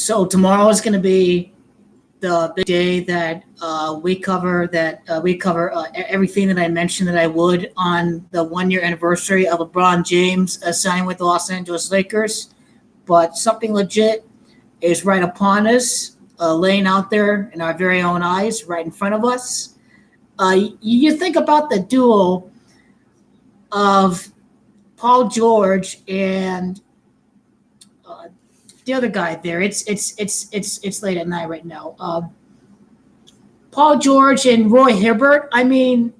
So tomorrow is going to be the big day that we cover everything that I mentioned that I would on the 1 year anniversary of LeBron James signing with the Los Angeles Lakers. But something legit is right upon us, laying out there in our very own eyes, right in front of us. You think about the duo of Paul George and the other guy there. It's late at night right now. Paul George and Roy Hibbert. I mean,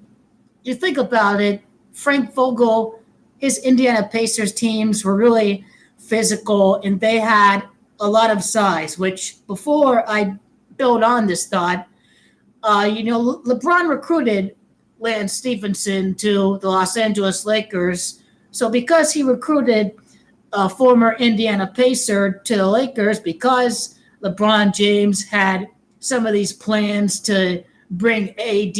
you think about it. Frank Vogel, his Indiana Pacers teams were really physical, and they had a lot of size. Which before I build on this thought, LeBron recruited Lance Stephenson to the Los Angeles Lakers. So because he recruited a former Indiana Pacer to the Lakers, because LeBron James had some of these plans to bring AD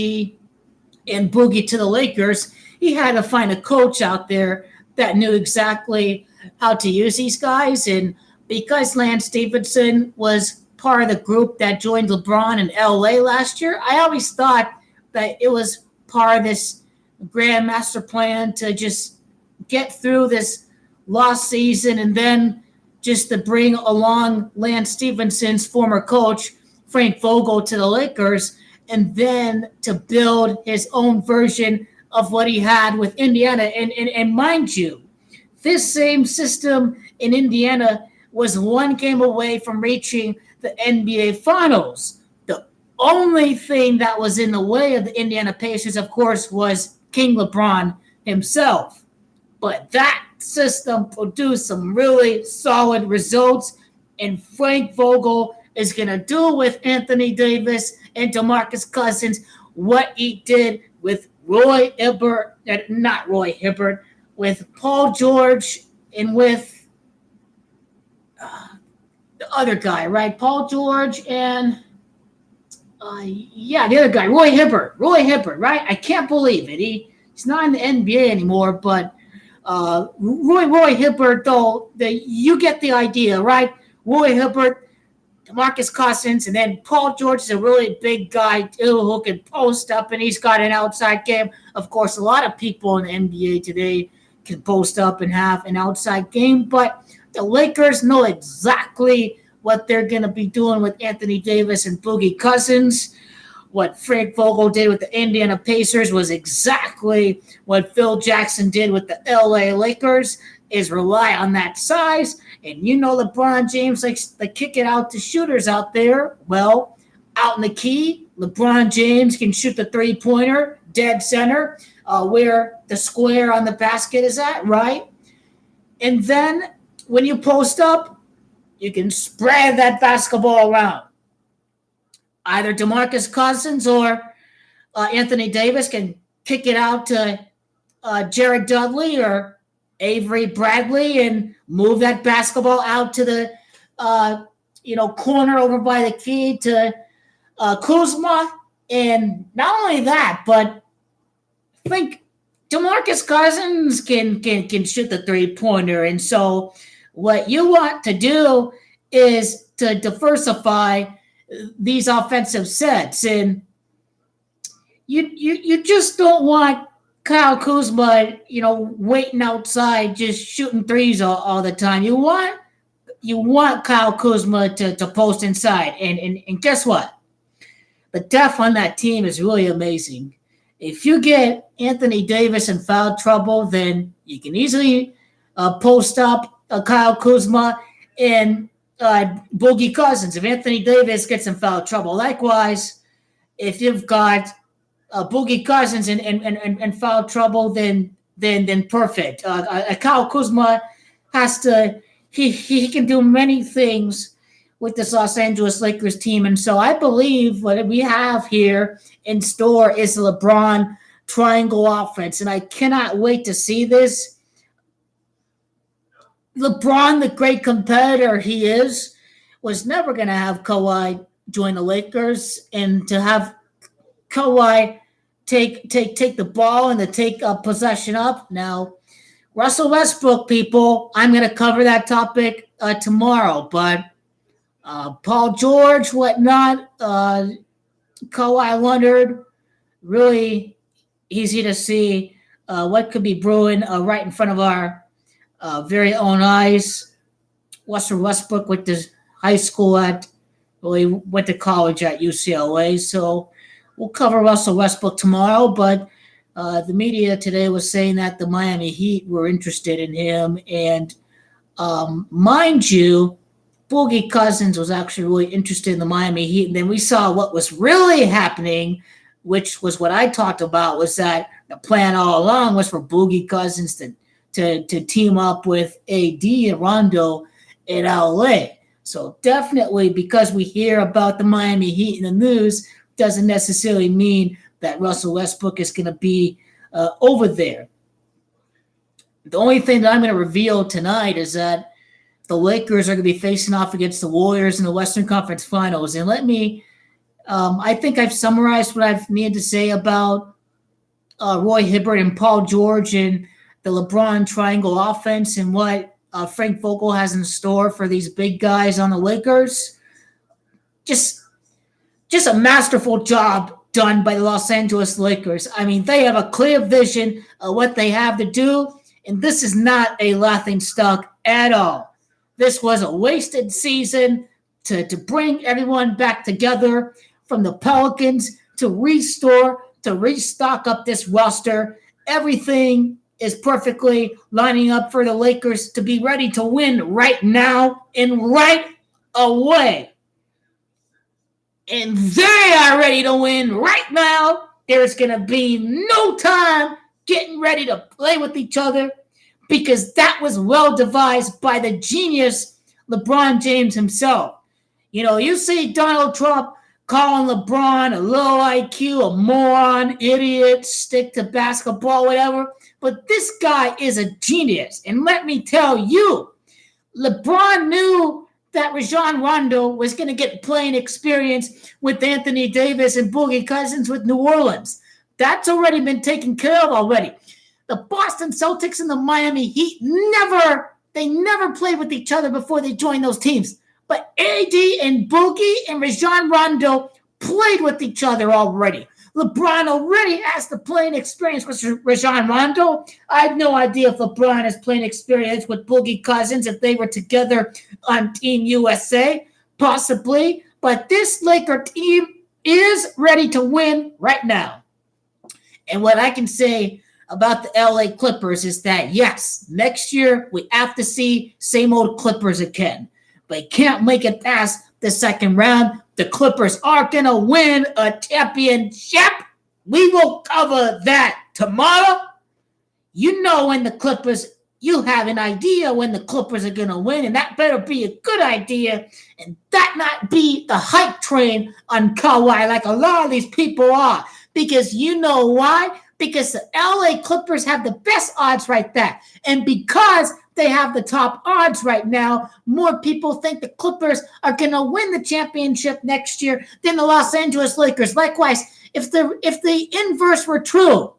and Boogie to the Lakers, he had to find a coach out there that knew exactly how to use these guys. And because Lance Stephenson was part of the group that joined LeBron in LA last year, I always thought that it was part of this grand master plan to just get through this lost season and then just to bring along Lance Stephenson's former coach, Frank Vogel, to the Lakers, and then to build his own version of what he had with Indiana. And mind you, this same system in Indiana was one game away from reaching the NBA Finals. The only thing that was in the way of the Indiana Pacers, of course, was King LeBron himself. But that system produced some really solid results, and Frank Vogel is going to do with Anthony Davis and DeMarcus Cousins what he did with with Paul George and with the other guy, right? Paul George and the other guy, Roy Hibbert, right? I can't believe it. He's not in the NBA anymore, but Roy Hibbert, though, you get the idea, right? Roy Hibbert, DeMarcus Cousins, and then Paul George is a really big guy too who can post up, and he's got an outside game. Of course, a lot of people in the NBA today can post up and have an outside game, but the Lakers know exactly what they're going to be doing with Anthony Davis and Boogie Cousins. What Frank Vogel did with the Indiana Pacers was exactly what Phil Jackson did with the LA Lakers, is rely on that size. And LeBron James likes to kick it out to shooters out there. Well, out in the key, LeBron James can shoot the three-pointer, dead center, where the square on the basket is at, right? And then when you post up, you can spread that basketball around. Either DeMarcus Cousins or Anthony Davis can kick it out to Jared Dudley or Avery Bradley and move that basketball out to the corner over by the key to Kuzma. And not only that, but I think DeMarcus Cousins can shoot the three-pointer. And so what you want to do is to diversify these offensive sets, and you just don't want Kyle Kuzma, waiting outside just shooting threes all the time. You want Kyle Kuzma to post inside, and guess what? The depth on that team is really amazing. If you get Anthony Davis in foul trouble, then you can easily post up Kyle Kuzma and Boogie Cousins. If Anthony Davis gets in foul trouble, likewise, if you've got Boogie Cousins in foul trouble, then perfect. Kyle Kuzma has to. He can do many things with this Los Angeles Lakers team, and so I believe what we have here in store is the LeBron Triangle offense, and I cannot wait to see this. LeBron, the great competitor he is, was never going to have Kawhi join the Lakers, and to have Kawhi take the ball and to take possession up. Now, Russell Westbrook, people, I'm going to cover that topic tomorrow, but Paul George, whatnot, Kawhi Leonard, really easy to see what could be brewing right in front of our very own eyes. Russell Westbrook went to high school he went to college at UCLA. So we'll cover Russell Westbrook tomorrow. But the media today was saying that the Miami Heat were interested in him. And mind you, Boogie Cousins was actually really interested in the Miami Heat. And then we saw what was really happening, which was what I talked about, was that the plan all along was for Boogie Cousins to team up with AD and Rondo in LA. So definitely, because we hear about the Miami Heat in the news, doesn't necessarily mean that Russell Westbrook is going to be over there. The only thing that I'm going to reveal tonight is that the Lakers are going to be facing off against the Warriors in the Western Conference Finals. And I think I've summarized what I've needed to say about Roy Hibbert and Paul George and the LeBron Triangle offense and what Frank Vogel has in store for these big guys on the Lakers. Just a masterful job done by the Los Angeles Lakers. I mean, they have a clear vision of what they have to do, and this is not a laughingstock at all. This was a wasted season to bring everyone back together, from the Pelicans to restock up this roster. Everything is perfectly lining up for the Lakers to be ready to win right now and right away. And they are ready to win right now. There's going to be no time getting ready to play with each other, because that was well devised by the genius LeBron James himself. You know, you see Donald Trump calling LeBron a low IQ, a moron, idiot, stick to basketball, whatever. But this guy is a genius. And let me tell you, LeBron knew that Rajon Rondo was going to get playing experience with Anthony Davis and Boogie Cousins with New Orleans. That's already been taken care of already. The Boston Celtics and the Miami Heat never played with each other before they joined those teams. But AD and Boogie and Rajon Rondo played with each other already. LeBron already has the playing experience with Rajon Rondo. I have no idea if LeBron has playing experience with Boogie Cousins if they were together on Team USA. Possibly. But this Laker team is ready to win right now. And what I can say about the LA Clippers is that, yes, next year we have to see same old Clippers again. But can't make it past the second round. The Clippers are going to win a championship. We will cover that tomorrow. You know when the Clippers, you have an idea when the Clippers are going to win, and that better be a good idea, and that not be the hype train on Kawhi like a lot of these people are. Because you know why? Because the LA Clippers have the best odds right there. And because they have the top odds right now, more people think the Clippers are going to win the championship next year than the Los Angeles Lakers. Likewise, if the inverse were true,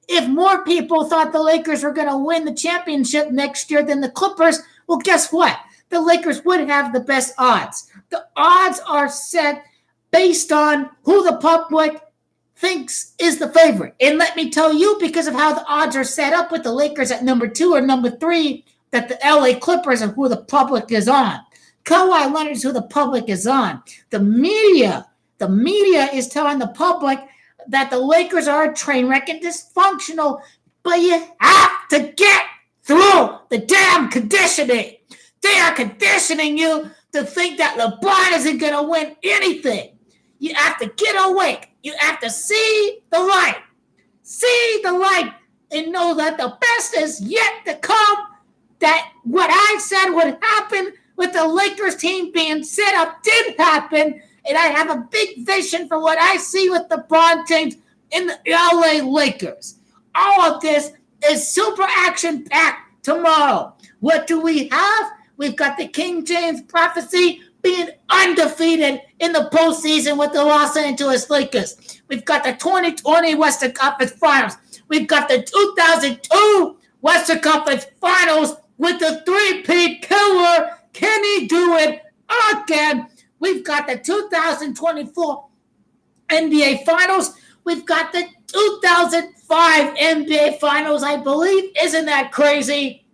if more people thought the Lakers were going to win the championship next year than the Clippers, well, guess what? The Lakers would have the best odds. The odds are set based on who the public thinks is the favorite. And let me tell you, because of how the odds are set up with the Lakers at number 2 or number 3, that the LA Clippers are who the public is on. Kawhi Leonard is who the public is on. The media is telling the public that the Lakers are a train wreck and dysfunctional, but you have to get through the damn conditioning. They are conditioning you to think that LeBron isn't going to win anything. You have to get awake. You have to see the light. See the light and know that the best is yet to come. That what I said would happen with the Lakers team being set up did happen. And I have a big vision for what I see with LeBron James in the LA Lakers. All of this is super action-packed tomorrow. What do we have? We've got the King James prophecy being undefeated in the postseason with the Los Angeles Lakers. We've got the 2020 Western Conference Finals. We've got the 2002 Western Conference Finals with the three-peat killer. Can he do it again? We've got the 2024 NBA Finals. We've got the 2005 NBA Finals, I believe. Isn't that crazy?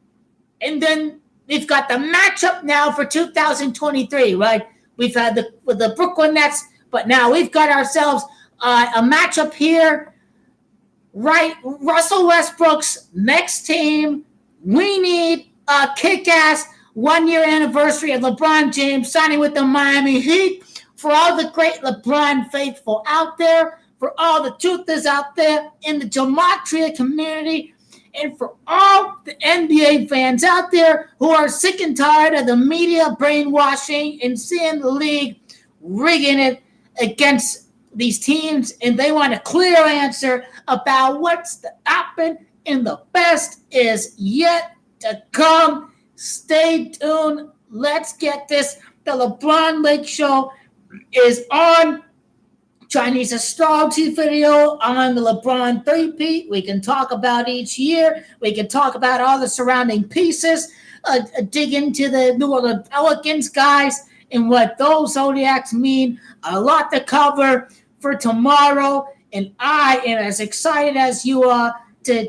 And then we've got the matchup now for 2023, right? We've had the Brooklyn Nets, but now we've got ourselves a matchup here, right? Russell Westbrook's next team. We need a kick-ass one-year anniversary of LeBron James signing with the Miami Heat. For all the great LeBron faithful out there, for all the truthers out there in the gematria community, and for all the NBA fans out there who are sick and tired of the media brainwashing and seeing the league rigging it against these teams, and they want a clear answer about what's to happen, and the best is yet to come. Stay tuned. Let's get this. The LeBron Lakeshow is on. Chinese astrology video on the LeBron three-peat. We can talk about each year. We can talk about all the surrounding pieces. Dig into the New Orleans Pelicans, guys, and what those zodiacs mean. A lot to cover for tomorrow, and I am as excited as you are to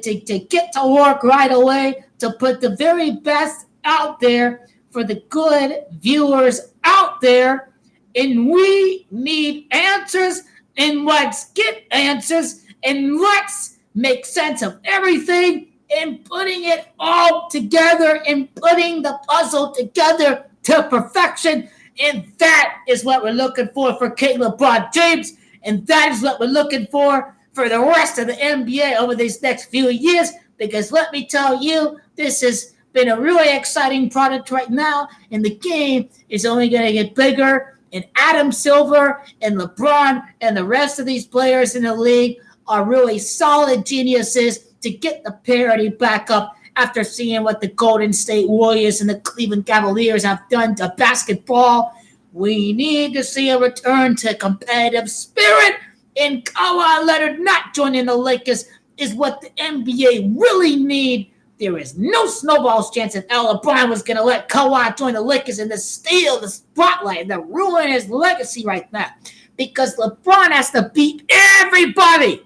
get to work right away to put the very best out there for the good viewers out there. And we need answers, and let's get answers, and let's make sense of everything and putting it all together and putting the puzzle together to perfection. And that is what we're looking for King LeBron James, and that is what we're looking for the rest of the NBA over these next few years, because let me tell you, this has been a really exciting product right now, and the game is only going to get bigger. And Adam Silver and LeBron and the rest of these players in the league are really solid geniuses to get the parity back up after seeing what the Golden State Warriors and the Cleveland Cavaliers have done to basketball. We need to see a return to competitive spirit, and Kawhi Leonard not joining the Lakers is what the NBA really need. There is no snowball's chance that LeBron was going to let Kawhi join the Lakers and to steal the spotlight and to ruin his legacy right now. Because LeBron has to beat everybody.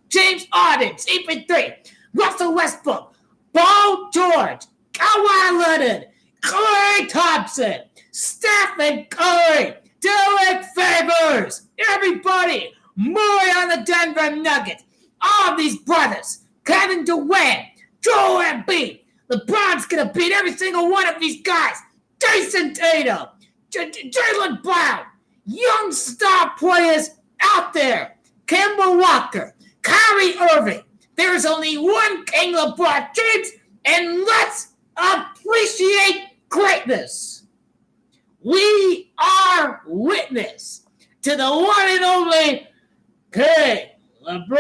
James Harden, CP3, Russell Westbrook, Paul George, Kawhi Leonard, Klay Thompson, Stephen Curry, Derek Favors, everybody. Murray on the Denver Nuggets. All these brothers, Kevin Durant, Joel Embiid. LeBron's going to beat every single one of these guys. Jason Tatum, Jaylen Brown, young star players out there. Kemba Walker, Kyrie Irving. There's only one King LeBron James, and let's appreciate greatness. We are witness to the one and only King LeBron